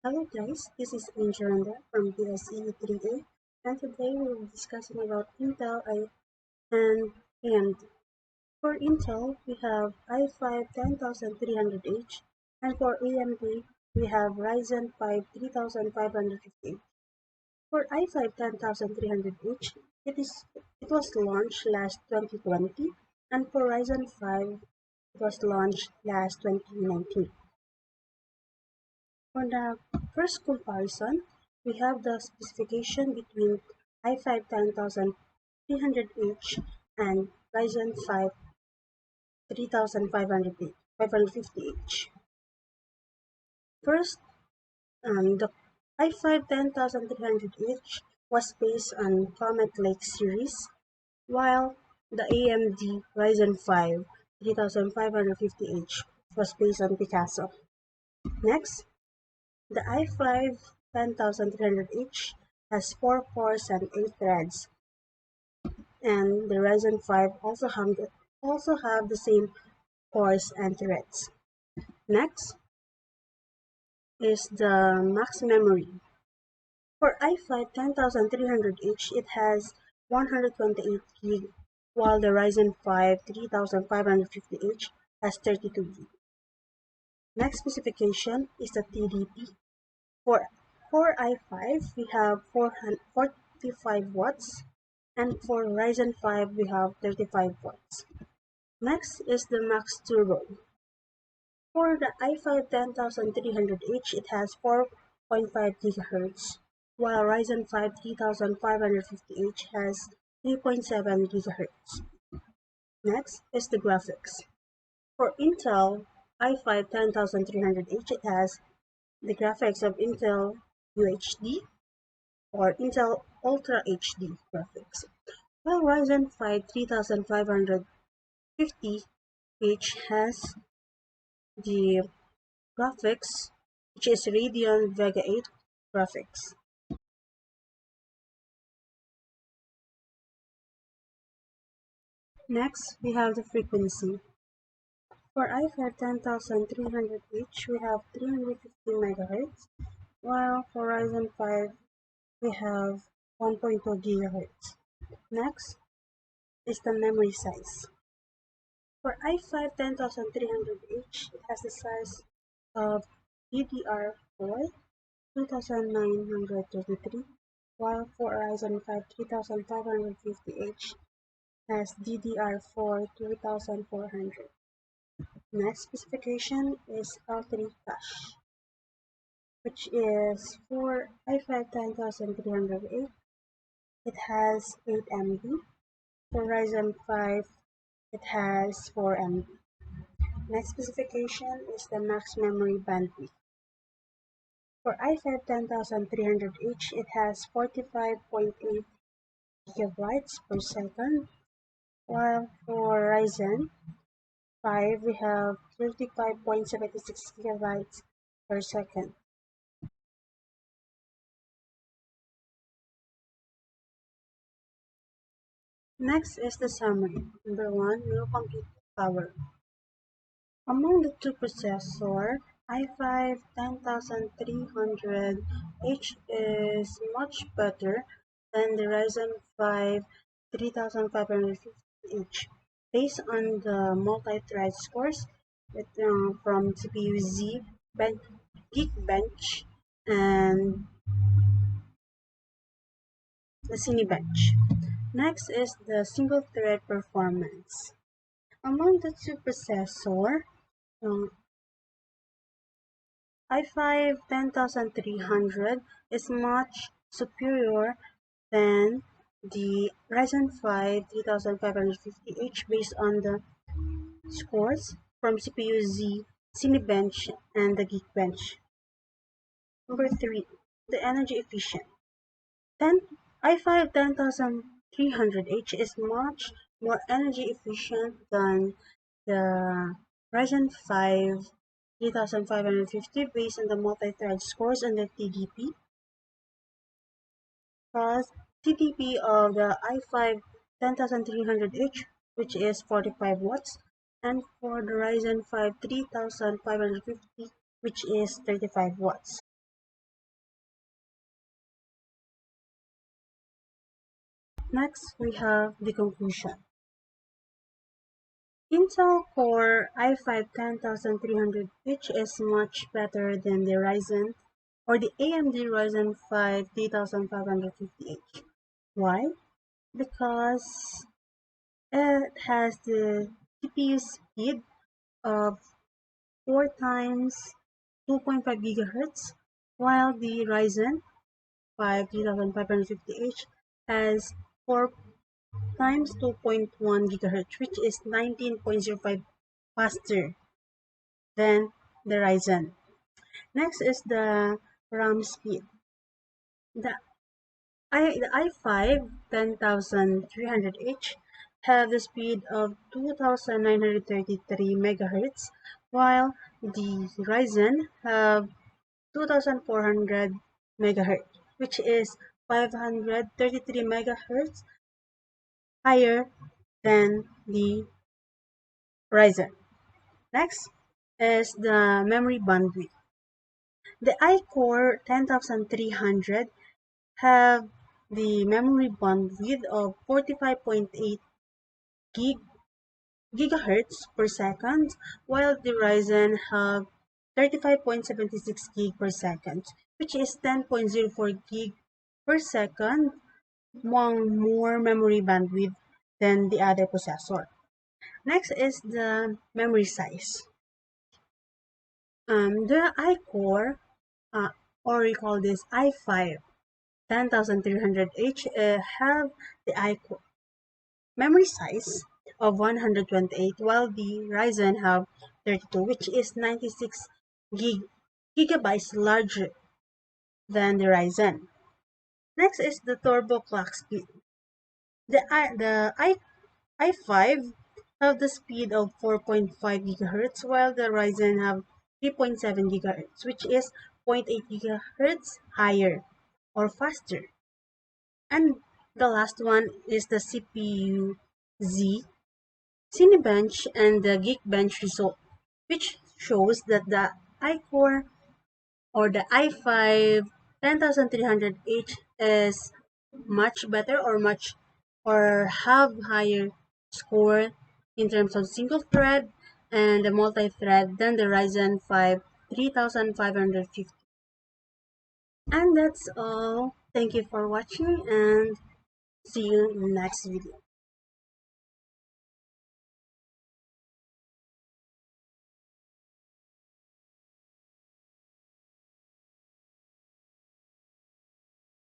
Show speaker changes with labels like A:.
A: Hello guys, this is Angela from PSE3A, and today we will be discussing about Intel and AMD. For Intel, we have i5 10300H, and for AMD, we have Ryzen 5 3550. For i5 10300H, it was launched last 2020, and for Ryzen 5, it was launched last 2019. For the first comparison, we have the specification between i5 10300H and Ryzen 5 550H. First, the i5 10300H was based on Comet Lake series, while the AMD Ryzen 5 3550H was based on Picasso. Next, the i5 10300H has 4 cores and 8 threads, and the Ryzen 5 also have the same cores and threads. Next is the max memory. For i5 10300H, it has 128 GB, while the Ryzen 5 3550H has 32 GB. Next specification is the TDP. For i5, we have 45 watts, and for Ryzen 5, we have 35 watts. Next is the max turbo. For the i5 10300H, it has 4.5 GHz, while Ryzen 5 3550H has 3.7 GHz. Next is the graphics. For Intel i5 10300H, it has the graphics of Intel UHD or Intel Ultra HD graphics, while Ryzen 5 3550H has the graphics, which is Radeon Vega 8 graphics. Next, we have the frequency. For i5 10300H, we have 350 MHz, while for Ryzen 5, we have 1.2 GHz. Next is the memory size. For i5 10300H, it has the size of DDR4 2933, while for Ryzen 5 3550H has DDR4 2400. Next specification is L3 cache, which is for i5 10308, it has 8 MB. For Ryzen 5, it has 4 MB. Next specification is the max memory bandwidth. For i5 10300H, it has 45.8 gigabytes per second, while for Ryzen 5, we have 35.76 gigabytes per second. Next is the summary. Number 1, real compute power. Among the two processors, i5 10300H is much better than the Ryzen 5 3550H based on the multi-thread scores from CPUz, Geekbench, and the Cinebench. Next is the single-thread performance. Among the two processors, i5 10300 is much superior than the Ryzen 5 3550H based on the scores from CPUz, Cinebench, and the Geekbench. Number 3, the energy efficient. i5 10300H is much more energy efficient than the Ryzen 5 3550 based on the multi-thread scores and the TDP. Because TDP of the i5 10300H, which is 45 watts, and for the Ryzen 5 3550, which is 35 watts. Next, we have the conclusion. Intel Core i5 10300H is much better than the Ryzen or the AMD Ryzen 5 3550H. Why? Because it has the CPU speed of 4 times 2.5 GHz, while the Ryzen 5 3550H has 4 times 2.1 GHz, which is 19.05 faster than the Ryzen. Next is the RAM speed. The the i5 10300H have the speed of 2933 MHz, while the Ryzen have 2400 MHz, which is 533 MHz higher than the Ryzen. Next is the memory bandwidth. The iCore 10300 have the memory bandwidth of 45.8 gigahertz per second, while the Ryzen have 35.76 gig per second, which is 10.04 gig per second more memory bandwidth than the other processor. Next is the memory size. The iCore, or we call this i5 10300H, have the iCore memory size of 128, while the Ryzen have 32, which is 96 gigabytes larger than the Ryzen. Next is the turbo clock speed. The i5 have the speed of 4.5 GHz, while the Ryzen have 3.7 GHz, which is 0.8 GHz higher or faster. And the last one is the CPUz, Cinebench and the Geekbench result, which shows that the iCore or the i5 10300H is much better or have higher score in terms of single thread and the multi-thread than the Ryzen 5 3550. And that's all. Thank you for watching and see you in the next video.